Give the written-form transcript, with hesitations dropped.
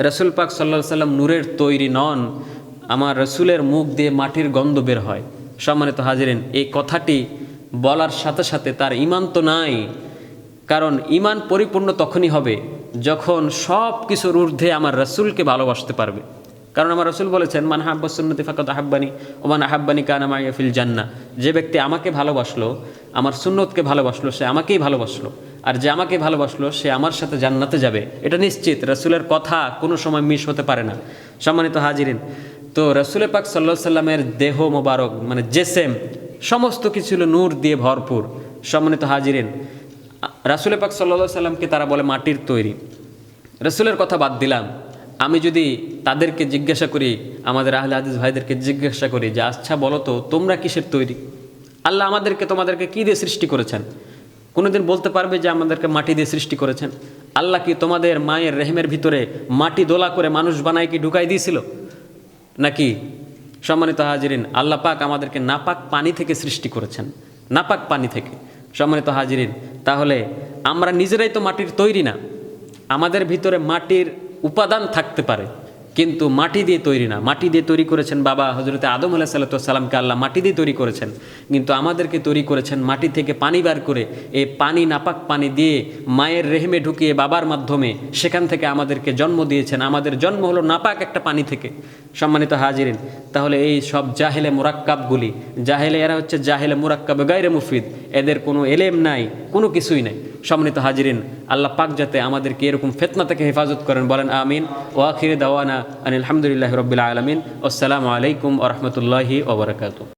রসুল পাক সাল্লাল্লাহু আলাইহি সাল্লাম নূরের তৈরি নন, আমার রসুলের মুখ দিয়ে মাটির গন্ধ বের হয়। সম্মানিত হাজিরিন, এই কথাটি বলার সাথে সাথে তার ঈমান তো নাই। কারণ ঈমান পরিপূর্ণ তখনই হবে যখন সব কিছুর ঊর্ধ্বে আমার রসুলকে ভালোবাসতে পারবে। কারণ আমার রসুল বলেছেন, মান হাব্বা সুন্নতি ফাকাদ আহাব্বানি ওয়া মান আহাব্বানি কানা মাইয়া ফিল জান্নাহ। যে ব্যক্তি আমাকে ভালোবাসলো, আমার সুন্নতকে ভালোবাসলো, সে আমাকেই ভালোবাসলো, আর যে আমাকে ভালোবাসলো সে আমার সাথে জান্নাতে যাবে। এটা নিশ্চিত, রসুলের কথা কোনো সময় মিস হতে পারে না। সম্মানিত হাজিরিন, তো রসুল পাক সাল্লাল্লাহু আলাইহি সাল্লামের দেহ মোবারক মানে জেসেম সমস্ত কিছু নূর দিয়ে ভরপুর। সম্মানিত হাজিরিন, রসুল পাক সাল্লাল্লাহু আলাইহি সাল্লামকে তারা বলে মাটির তৈরি। রসুলের কথা বাদ দিলাম, আমি যদি তাদেরকে জিজ্ঞাসা করি, আমাদের আহলে হাদিস ভাইদেরকে জিজ্ঞাসা করি যে আচ্ছা বলো তো তোমরা কিসের তৈরি? আল্লাহ তোমাদেরকে কী দিয়ে সৃষ্টি করেছেন? কোনোদিন বলতে পারবে যে আমাদেরকে মাটি দিয়ে সৃষ্টি করেছেন? আল্লাহ কি তোমাদের মায়ের রেহেমের ভিতরে মাটি দোলা করে মানুষ বানায় কি ঢুকাই দিয়েছিল নাকি? সম্মানিত হাজিরিন, আল্লাহ পাক আমাদেরকে নাপাক পানি থেকে সৃষ্টি করেছেন, নাপাক পানি থেকে। সম্মানিত হাজিরিন, তাহলে আমরা নিজেরাই তো মাটির তৈরি না। আমাদের ভিতরে মাটির উপাদান থাকতে পারে, কিন্তু মাটি দিয়ে তৈরি না। মাটি দিয়ে তৈরি করেছেন বাবা হযরতে আদম আলাইহিস সালামকে আল্লাহ মাটি দিয়ে তৈরি করেছেন, কিন্তু আমাদেরকে তৈরি করেছেন মাটি থেকে পানি বার করে। এই পানি নাপাক পানি দিয়ে মায়ের রেহেমে ঢুকিয়ে বাবার মাধ্যমে সেখান থেকে আমাদেরকে জন্ম দিয়েছেন। আমাদের জন্ম হলো নাপাক একটা পানি থেকে। সম্মানিত হাজিরিন, তাহলে এই সব জাহেলে মুরাক্কাবগুলি, এরা হচ্ছে জাহেলে মুরাক্কাব গায়রে মুফিদ, এদের কোনো এলেম নাই, কোনো কিছুই নাই। সম্মানিত হাজিরিন, আল্লাহ পাক যাতে আমাদেরকে এরকম ফিতনা থেকে হেফাজত করেন, বলেন আমিন। ওয়া আখিরু দাওয়ানা আনিল হামদুলিল্লাহি রাব্বিল আলামিন। আসসালামু আলাইকুম ওয়া রাহমাতুল্লাহি ওয়া বারাকাতুহু।